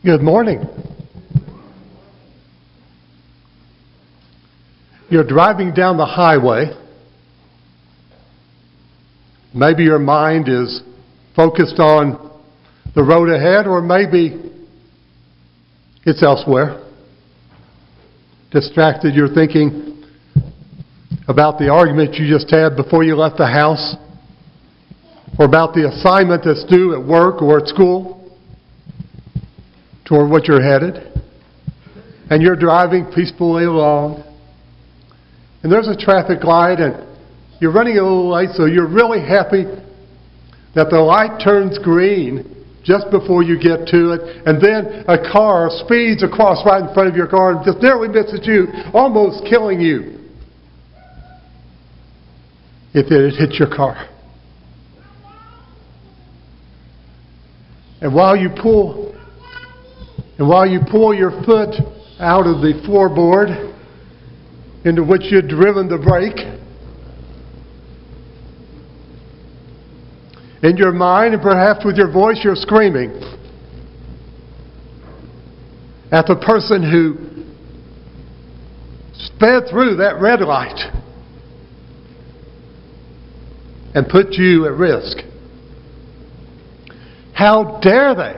Good morning. You're driving down the highway. Maybe your mind is focused on the road ahead, or maybe it's elsewhere. Distracted, you're thinking about the argument you just had before you left the house, or about the assignment that's due at work or at school, toward what you're headed. And you're driving peacefully along, and there's a traffic light, and you're running a little late, so you're really happy that the light turns green just before you get to it, and then a car speeds across right in front of your car and just narrowly misses you, almost killing you if it had hit your car. And while you pull your foot out of the floorboard into which you'd driven the brake, in your mind and perhaps with your voice you're screaming at the person who sped through that red light and put you at risk. How dare they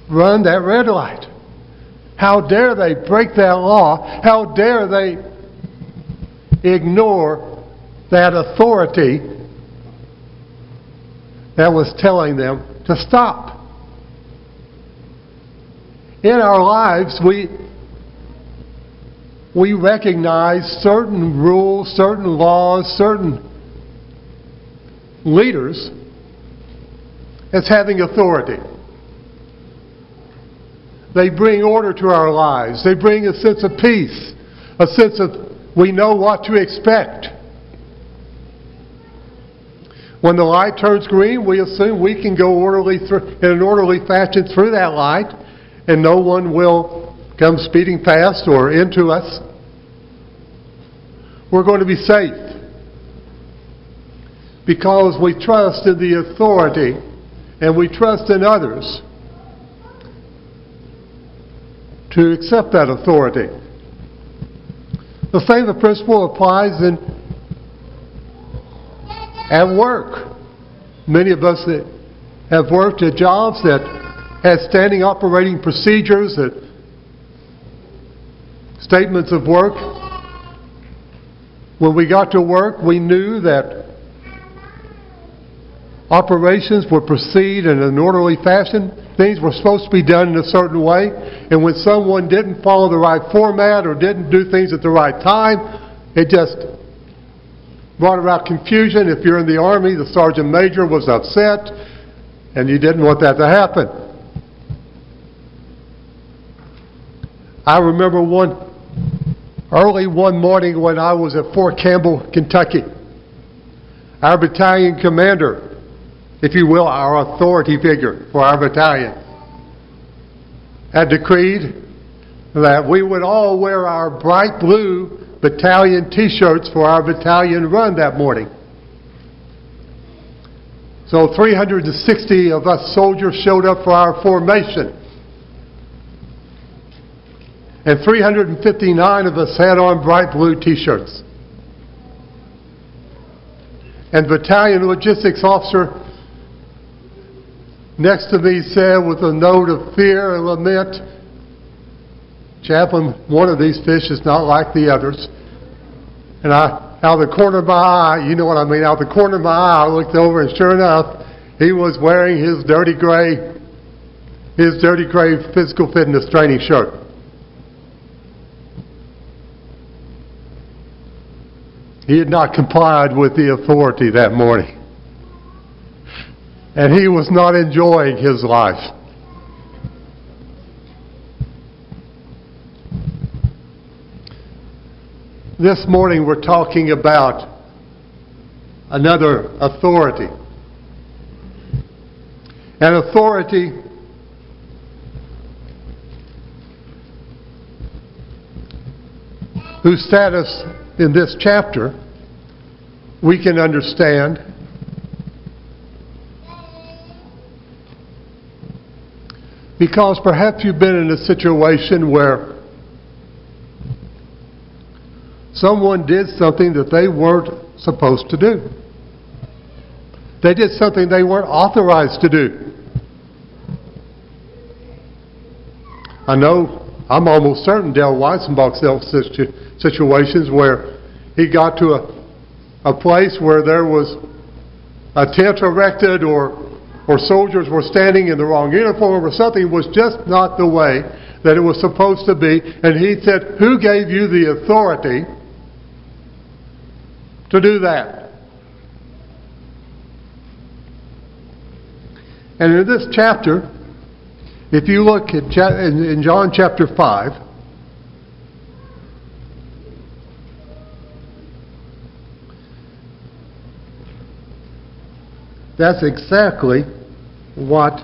run that red light? How dare they break that law? How dare they ignore that authority that was telling them to stop? In our lives, we recognize certain rules, certain laws, certain leaders as having authority. They bring order to our lives. They bring a sense of peace, a sense of we know what to expect. When the light turns green, we assume we can go in an orderly fashion through that light, and no one will come speeding past or into us. We're going to be safe because we trust in the authority and we trust in others to accept that authority. The same principle applies at work. Many of us that have worked at jobs that had standing operating procedures, that statements of work. When we got to work, we knew that operations would proceed in an orderly fashion. Things were supposed to be done in a certain way, and when someone didn't follow the right format or didn't do things at the right time, it just brought about confusion. If you're in the Army, the sergeant major was upset, and you didn't want that to happen. I remember early one morning when I was at Fort Campbell, Kentucky. Our battalion commander, if you will, our authority figure for our battalion, had decreed that we would all wear our bright blue battalion t-shirts for our battalion run that morning. So 360 of us soldiers showed up for our formation. And 359 of us had on bright blue t-shirts. And battalion logistics officer next to me said with a note of fear and lament, "Chaplain, one of these fish is not like the others." And out of the corner of my eye, you know what I mean, out of the corner of my eye, I looked over, and sure enough, he was wearing his dirty gray physical fitness training shirt. He had not complied with the authority that morning. And he was not enjoying his life. This morning we're talking about another authority. An authority whose status in this chapter we can understand Because perhaps you've been in a situation where someone did something that they weren't supposed to do. They did something they weren't authorized to do. I know, I'm almost certain Dale Weisenbach dealt with situations where he got to a place where there was a tent erected or soldiers were standing in the wrong uniform or something was just not the way that it was supposed to be. And he said, who gave you the authority to do that? And in this chapter, if you look at in John chapter 5, that's exactly what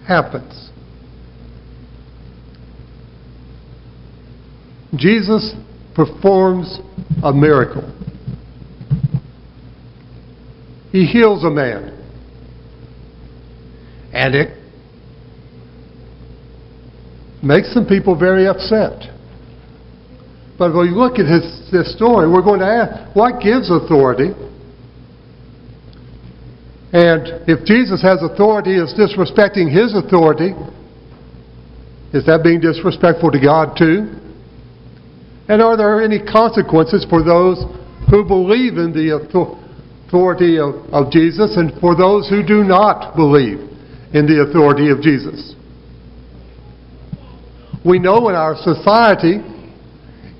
happens. Jesus performs a miracle. He heals a man. And it makes some people very upset. But when you look at this story, we're going to ask, what gives authority? And if Jesus has authority, is disrespecting His authority? Is that being disrespectful to God too? And are there any consequences for those who believe in the authority of Jesus and for those who do not believe in the authority of Jesus? We know in our society,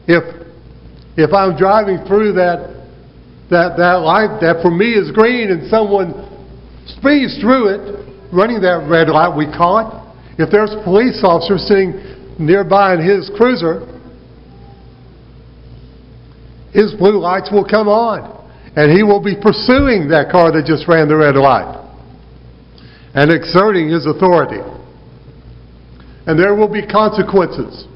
if I'm driving through that light that for me is green and someone speeds through it, running that red light we call it, if there's a police officer sitting nearby in his cruiser, his blue lights will come on and he will be pursuing that car that just ran the red light and exerting his authority. And there will be consequences.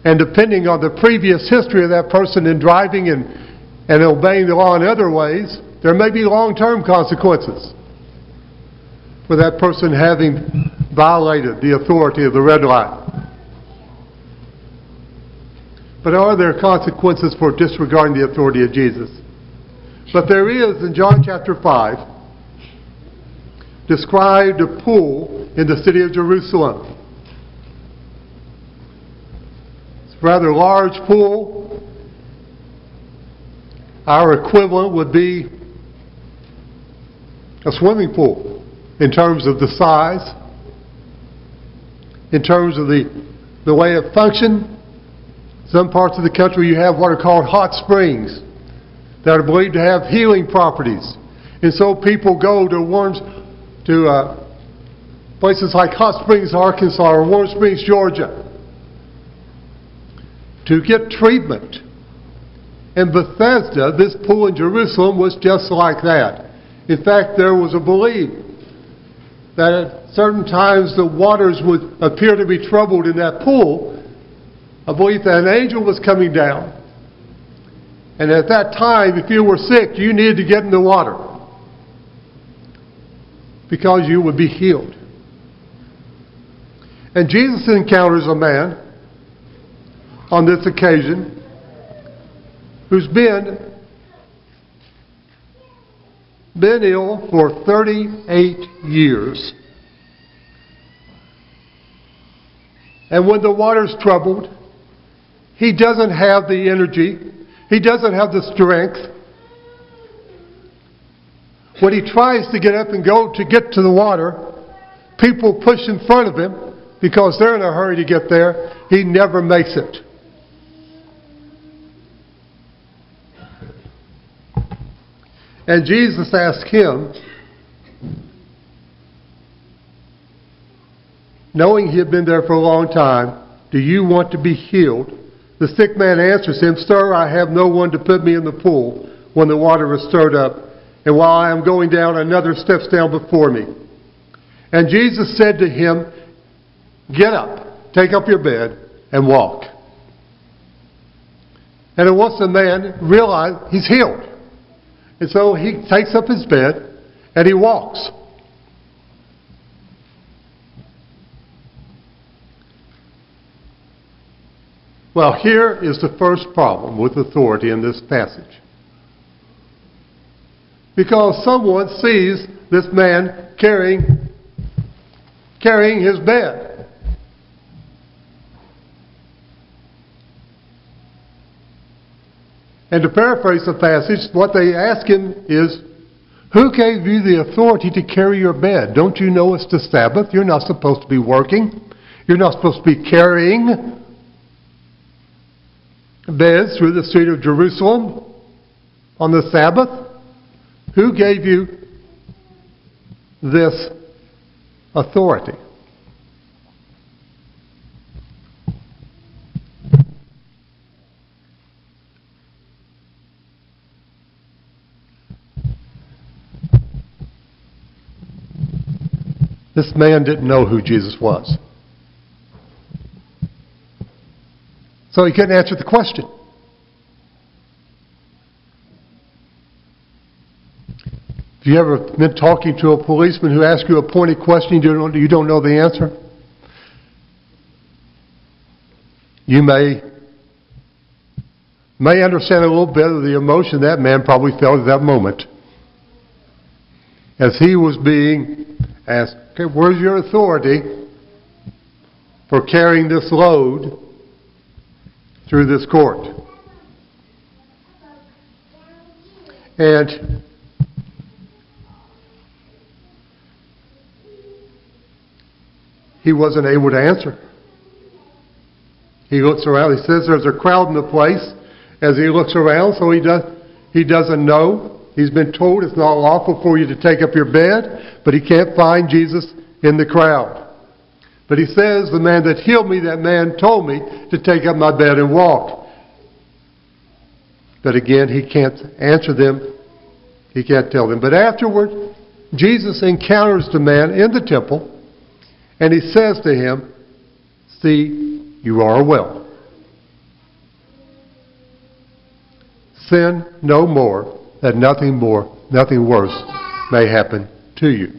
And depending on the previous history of that person in driving and obeying the law in other ways, there may be long-term consequences for that person having violated the authority of the red light. But are there consequences for disregarding the authority of Jesus? But there is, in John chapter 5, described a pool in the city of Jerusalem. It's a rather large pool. Our equivalent would be a swimming pool in terms of the size, in terms of the way it functioned. Some parts of the country you have what are called hot springs that are believed to have healing properties. And so people go to places like Hot Springs, Arkansas, or Warm Springs, Georgia, to get treatment. In Bethesda, this pool in Jerusalem was just like that. In fact, there was a belief that at certain times the waters would appear to be troubled in that pool, a belief that an angel was coming down. And at that time, if you were sick, you needed to get in the water because you would be healed. And Jesus encounters a man on this occasion who's been ill for 38 years. And when the water's troubled, he doesn't have the energy. He doesn't have the strength. When he tries to get up and go to get to the water, people push in front of him because they're in a hurry to get there. He never makes it. And Jesus asked him, knowing he had been there for a long time, "Do you want to be healed?" The sick man answers him, "Sir, I have no one to put me in the pool when the water is stirred up, and while I am going down, another steps down before me." And Jesus said to him, "Get up, take up your bed, and walk." And at once the man realized he's healed. And so he takes up his bed and he walks. Well, here is the first problem with authority in this passage. Because someone sees this man carrying his bed. And to paraphrase the passage, what they ask him is, who gave you the authority to carry your bed? Don't you know it's the Sabbath? You're not supposed to be working. You're not supposed to be carrying beds through the street of Jerusalem on the Sabbath. Who gave you this authority? This man didn't know who Jesus was. So he couldn't answer the question. Have you ever been talking to a policeman who asks you a pointed question you don't know the answer? You may understand a little bit of the emotion that man probably felt at that moment as he was being asked, okay, where's your authority for carrying this load through this court? And he wasn't able to answer. He looks around. He says there's a crowd in the place as he looks around, so he doesn't know. He's been told it's not lawful for you to take up your bed, but he can't find Jesus in the crowd. But he says, the man that healed me, that man told me to take up my bed and walk. But again, he can't answer them. He can't tell them. But afterward, Jesus encounters the man in the temple, and he says to him, see, you are well. Sin no more, that nothing worse may happen to you.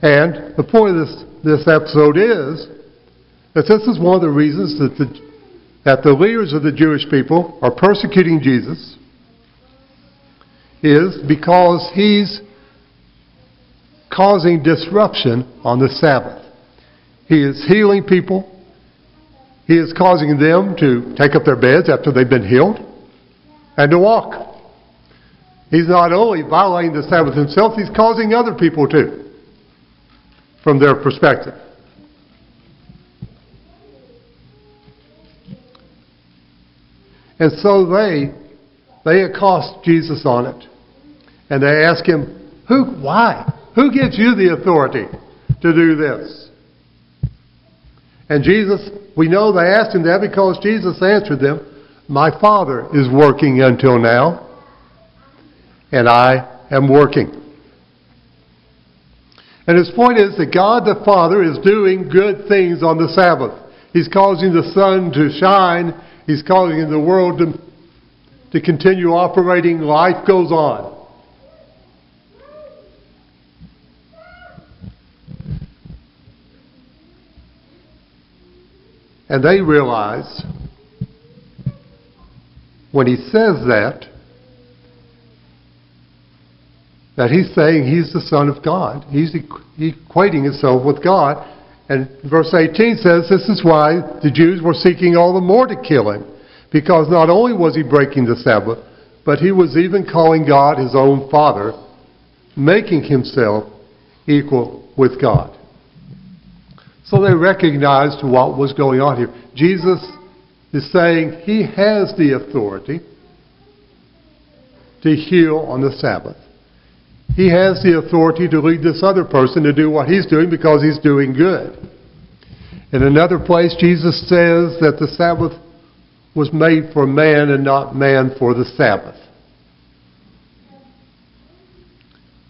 And the point of this episode is that this is one of the reasons that the leaders of the Jewish people are persecuting Jesus, is because he's causing disruption on the Sabbath. He is healing people. He is causing them to take up their beds after they've been healed and to walk. He's not only violating the Sabbath himself, he's causing other people to, from their perspective. And so they accost Jesus on it. And they ask him, why? Who gives you the authority to do this? And Jesus, we know they asked him that because Jesus answered them, my Father is working until now, and I am working. And his point is that God the Father is doing good things on the Sabbath. He's causing the sun to shine. He's causing the world to continue operating. Life goes on. And they realize when he says that he's saying he's the Son of God. He's equating himself with God. And verse 18 says this is why the Jews were seeking all the more to kill him. Because not only was he breaking the Sabbath, but he was even calling God his own Father, making himself equal with God. So they recognized what was going on here. Jesus is saying he has the authority to heal on the Sabbath. He has the authority to lead this other person to do what he's doing because he's doing good. In another place, Jesus says that the Sabbath was made for man and not man for the Sabbath.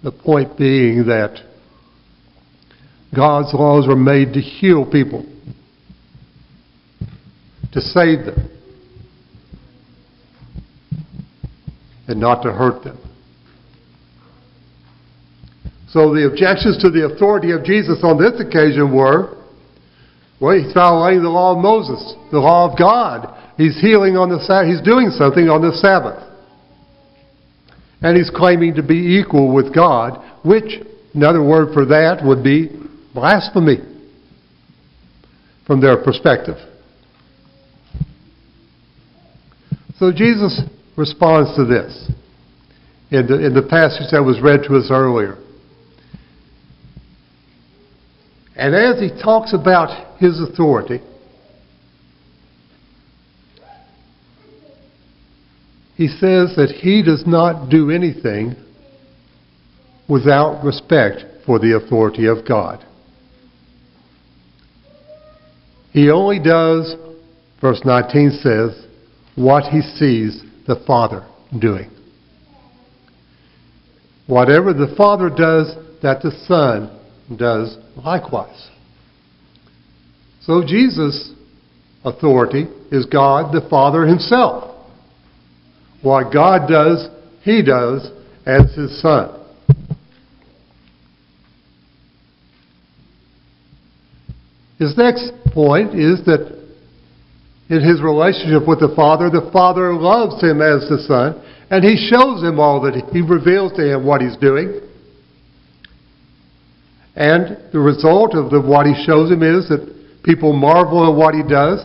The point being that God's laws were made to heal people, to save them, and not to hurt them. So the objections to the authority of Jesus on this occasion were, well, he's violating the law of Moses, the law of God. He's healing on the Sabbath. He's doing something on the Sabbath. And he's claiming to be equal with God, which, another word for that would be blasphemy from their perspective. So Jesus responds to this in the passage that was read to us earlier. And as he talks about his authority, he says that he does not do anything without respect for the authority of God. He only does, verse 19 says, what he sees the Father doing. Whatever the Father does, that the Son does likewise. So Jesus' authority is God the Father himself. What God does, he does as his Son. His next point is that in his relationship with the Father loves him as the Son, and he shows him all that he reveals to him what he's doing. And the result of what he shows him is that people marvel at what he does.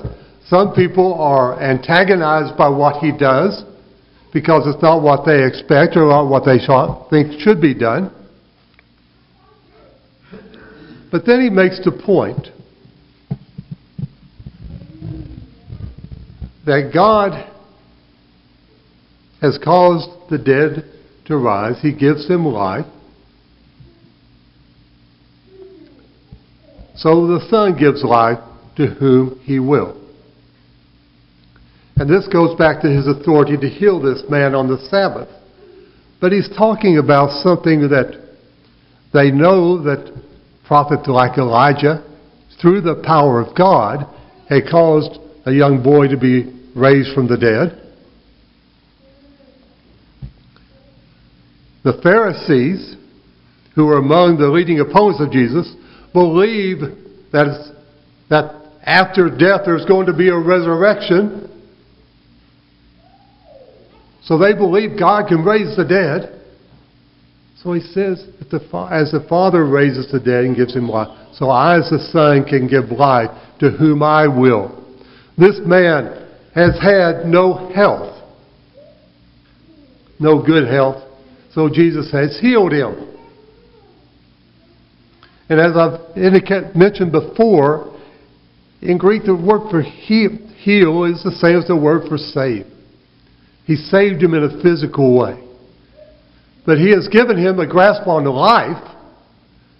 Some people are antagonized by what he does because it's not what they expect or not what they think should be done. But then he makes the point that God has caused the dead to rise. He gives them life. So the Son gives life to whom he will. And this goes back to his authority to heal this man on the Sabbath. But he's talking about something that they know that prophets like Elijah, through the power of God, had caused a young boy to be raised from the dead. The Pharisees, who were among the leading opponents of Jesus, believe that after death there's going to be a resurrection. So they believe God can raise the dead. So he says, as the Father raises the dead and gives him life, so I as the Son can give life to whom I will. This man has had no health, no good health, so Jesus has healed him. And as I've mentioned before, in Greek the word for heal is the same as the word for save. He saved him in a physical way. But he has given him a grasp on life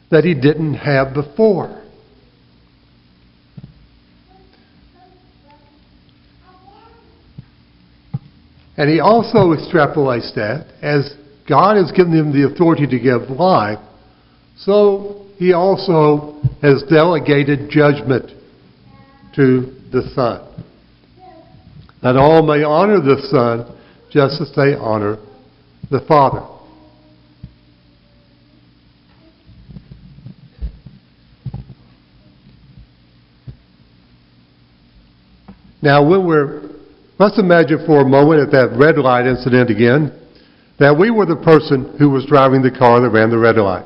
that he didn't have before. And he also extrapolates that as God has given him the authority to give life, so he also has delegated judgment to the Son, that all may honor the Son just as they honor the Father. Now, let's imagine for a moment at that red light incident again, that we were the person who was driving the car that ran the red light.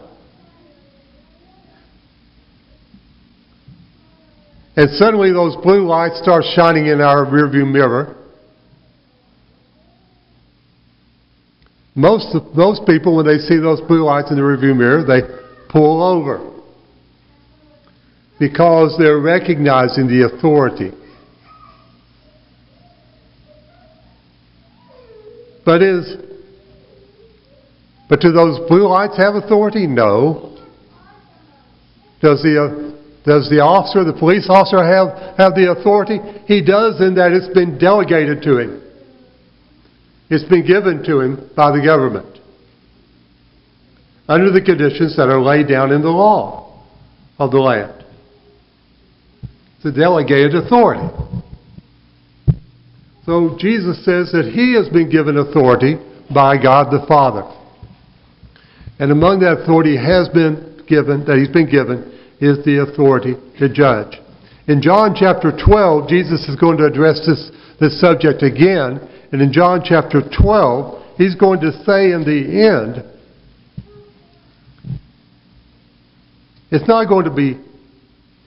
And suddenly those blue lights start shining in our rearview mirror. Most people, when they see those blue lights in the rearview mirror, they pull over because they're recognizing the authority. But do those blue lights have authority? No. Does the officer, the police officer, have the authority? He does, in that it's been delegated to him. It's been given to him by the government under the conditions that are laid down in the law of the land. It's a delegated authority. So Jesus says that he has been given authority by God the Father. And among that authority he's been given, is the authority to judge. In John chapter 12, Jesus is going to address this subject again. And in John chapter 12, he's going to say in the end, it's not going to be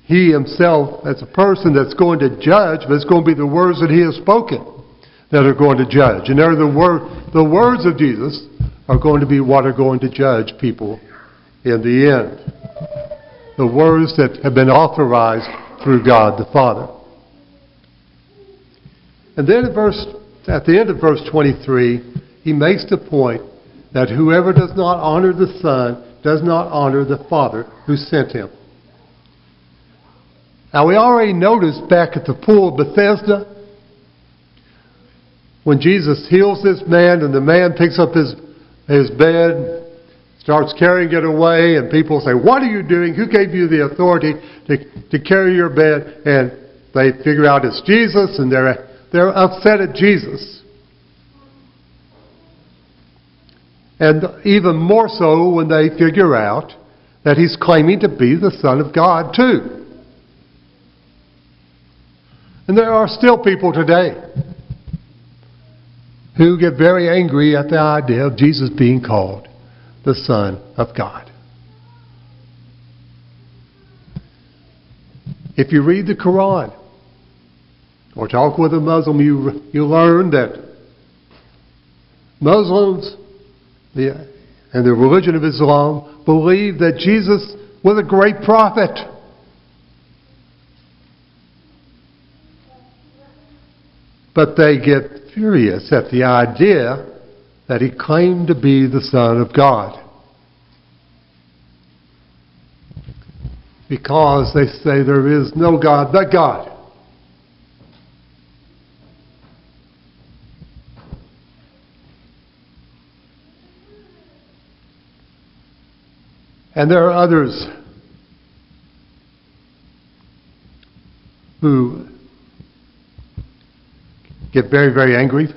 he himself as a person that's going to judge, but it's going to be the words that he has spoken that are going to judge. And the words of Jesus are going to be what are going to judge people in the end. The words that have been authorized through God the Father. And then at the end of verse 23, he makes the point that whoever does not honor the Son does not honor the Father who sent him. Now we already noticed back at the pool of Bethesda, when Jesus heals this man and the man picks up his bed, starts carrying it away, and people say, "What are you doing? Who gave you the authority to carry your bed?" And they figure out it's Jesus, and they're upset at Jesus. And even more so when they figure out that he's claiming to be the Son of God too. And there are still people today who get very angry at the idea of Jesus being called the Son of God. If you read the Quran or talk with a Muslim, you learn that Muslims and the religion of Islam believe that Jesus was a great prophet. But they get furious at the idea that he claimed to be the Son of God. Because they say there is no God but God. And there are others who get very, very angry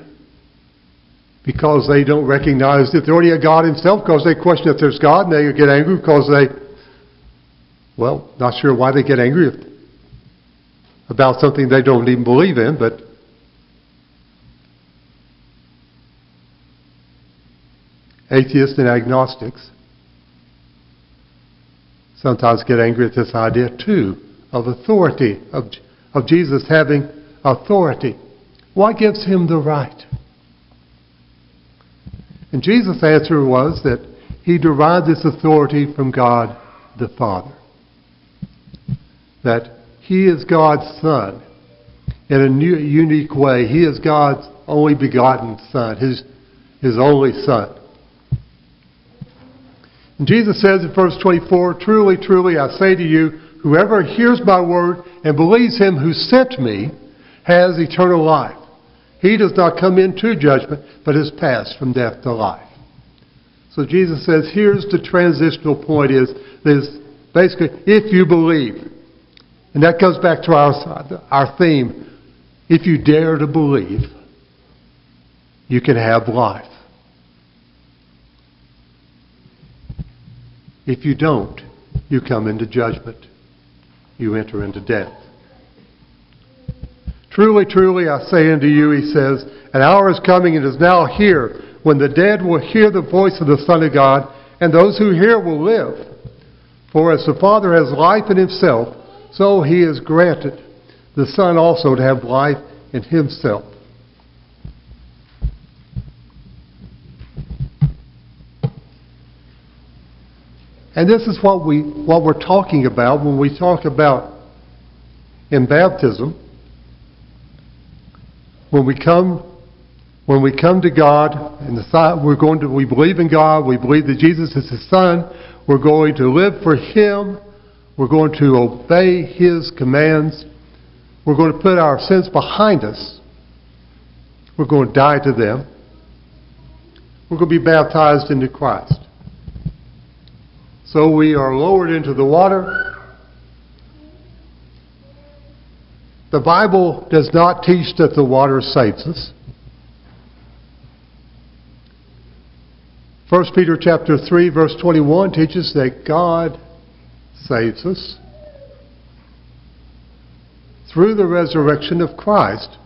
because they don't recognize the authority of God himself, because they question if there's God, and they get angry because not sure why they get angry about something they don't even believe in, but atheists and agnostics sometimes get angry at this idea too of authority, of Jesus having authority. What gives him the right? And Jesus' answer was that he derived this authority from God the Father. That he is God's Son in a unique way. He is God's only begotten Son, his only Son. And Jesus says in verse 24, "Truly, truly, I say to you, whoever hears my word and believes him who sent me has eternal life. He does not come into judgment, but is passed from death to life." So Jesus says, here's the transitional point is basically, if you believe. And that goes back to our theme. If you dare to believe, you can have life. If you don't, you come into judgment. You enter into death. "Truly, truly, I say unto you," he says, "an hour is coming and is now here, when the dead will hear the voice of the Son of God, and those who hear will live. For as the Father has life in himself, so he has granted the Son also to have life in himself." And this is what we're talking about when we talk about in baptism. When we come to God and we believe in God, we believe that Jesus is his Son, we're going to live for him, we're going to obey his commands, we're going to put our sins behind us, we're going to die to them, we're going to be baptized into Christ. So we are lowered into the water. The Bible does not teach that the water saves us. 1 Peter chapter 3, verse 21 teaches that God saves us through the resurrection of Christ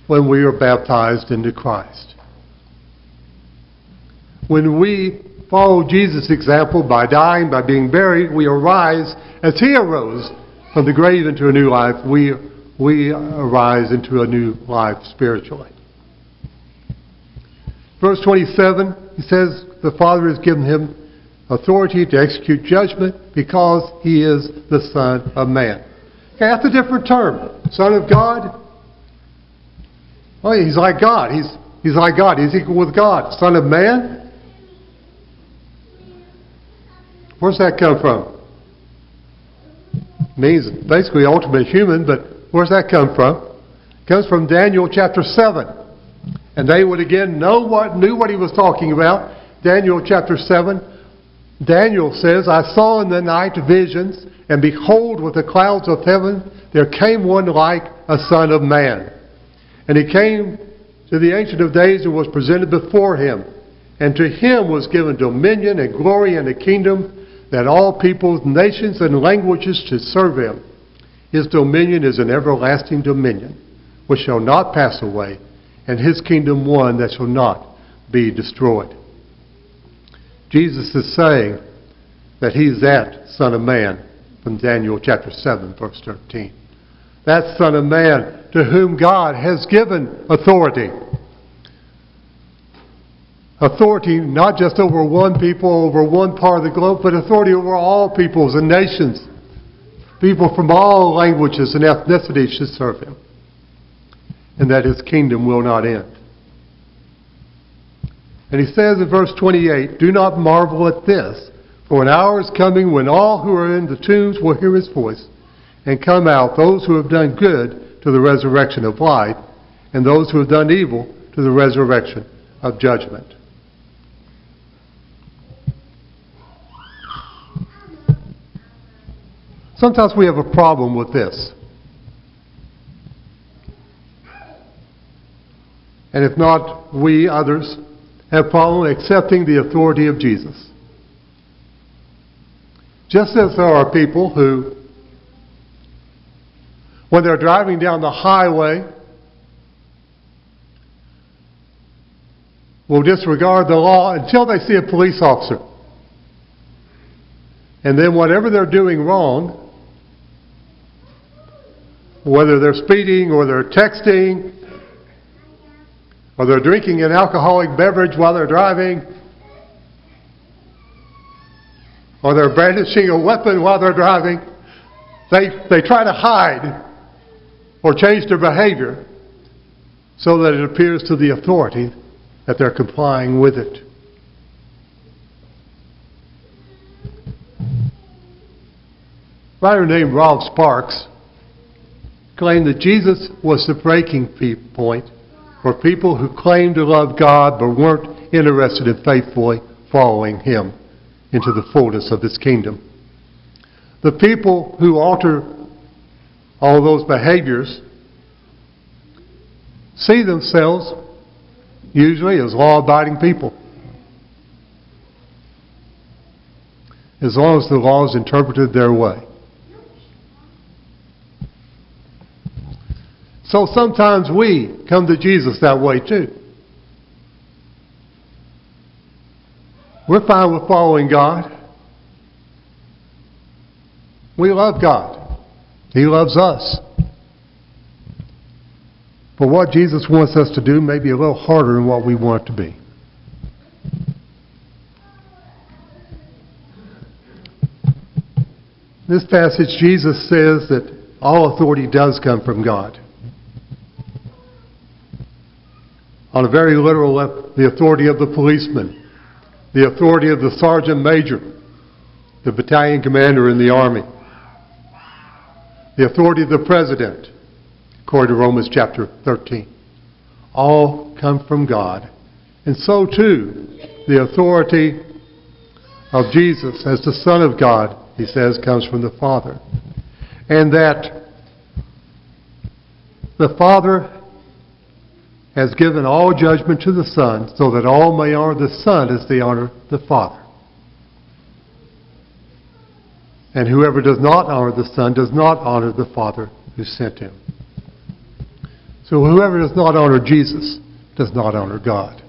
when we are baptized into Christ. When we follow Jesus' example by dying, by being buried, we arise as He arose from the grave into a new life. We arise into a new life spiritually. Verse 27, he says, the Father has given Him authority to execute judgment because He is the Son of Man. Okay, that's a different term. Son of God. Oh, He's like God. He's like God. He's equal with God. Son of Man. Where's that come from? Means basically ultimate human, but where's that come from? It comes from Daniel chapter 7. And they would again knew what he was talking about. Daniel chapter 7. Daniel says, I saw in the night visions, and behold, with the clouds of heaven, there came one like a son of man. And he came to the Ancient of Days and was presented before him. And to him was given dominion and glory and a kingdom, that all peoples, nations, and languages should serve him. His dominion is an everlasting dominion, which shall not pass away, and his kingdom one that shall not be destroyed. Jesus is saying that He's that Son of Man from Daniel chapter 7, verse 13. That Son of Man to whom God has given authority. Authority not just over one people, over one part of the globe, but authority over all peoples and nations. People from all languages and ethnicities should serve Him. And that His kingdom will not end. And He says in verse 28, do not marvel at this, for an hour is coming when all who are in the tombs will hear His voice and come out, those who have done good to the resurrection of life, and those who have done evil to the resurrection of judgment. Sometimes we have a problem with this. And if not, we, others, have a problem accepting the authority of Jesus. Just as there are people who, when they're driving down the highway, will disregard the law until they see a police officer. And then whatever they're doing wrong, whether they're speeding or they're texting or they're drinking an alcoholic beverage while they're driving, or they're brandishing a weapon while they're driving, they try to hide or change their behavior so that it appears to the authority that they're complying with it. A writer named Rob Sparks claimed that Jesus was the breaking point for people who claimed to love God but weren't interested in faithfully following Him into the fullness of His kingdom. The people who alter all those behaviors see themselves usually as law-abiding people. As long as the law is interpreted their way. So sometimes we come to Jesus that way too. We're fine with following God. We love God. He loves us. But what Jesus wants us to do may be a little harder than what we want it to be. In this passage, Jesus says that all authority does come from God. On a very literal level, the authority of the policeman, the authority of the sergeant major, the battalion commander in the army, the authority of the president, according to Romans chapter 13. All come from God. And so too, the authority of Jesus as the Son of God, he says, comes from the Father. And that the Father has given all judgment to the Son, so that all may honor the Son as they honor the Father. And whoever does not honor the Son does not honor the Father who sent him. So whoever does not honor Jesus does not honor God.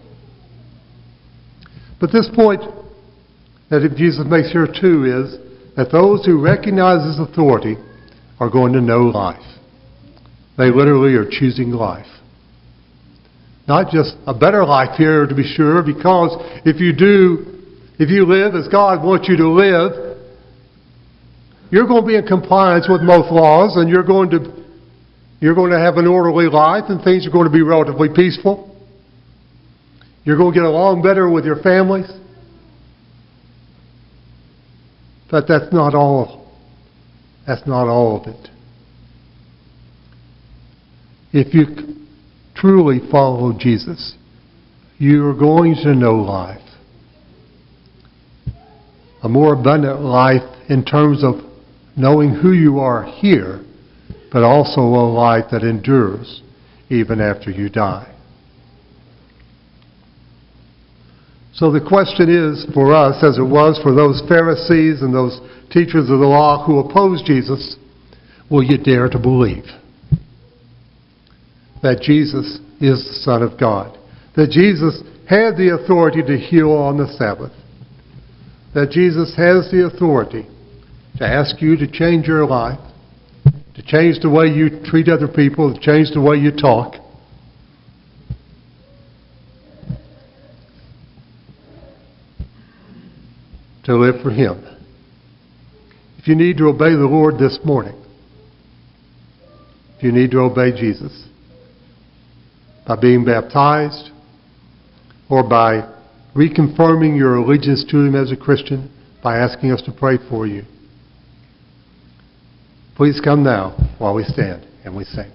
But this point that Jesus makes here too is that those who recognize His authority are going to know life. They literally are choosing life. Not just a better life here, to be sure, because if you live as God wants you to live, you're going to be in compliance with most laws, and you're going to have an orderly life, and things are going to be relatively peaceful. You're going to get along better with your families. But that's not all. That's not all of it. If you truly follow Jesus, you are going to know life. A more abundant life in terms of knowing who you are here, but also a life that endures even after you die. So the question is for us, as it was for those Pharisees and those teachers of the law who opposed Jesus, will you dare to believe that Jesus is the Son of God, that Jesus had the authority to heal on the Sabbath, that Jesus has the authority to ask you to change your life, to change the way you treat other people, to change the way you talk. To live for Him. If you need to obey the Lord this morning, if you need to obey Jesus, by being baptized or by reconfirming your allegiance to Him as a Christian, by asking us to pray for you, please come now while we stand and we sing.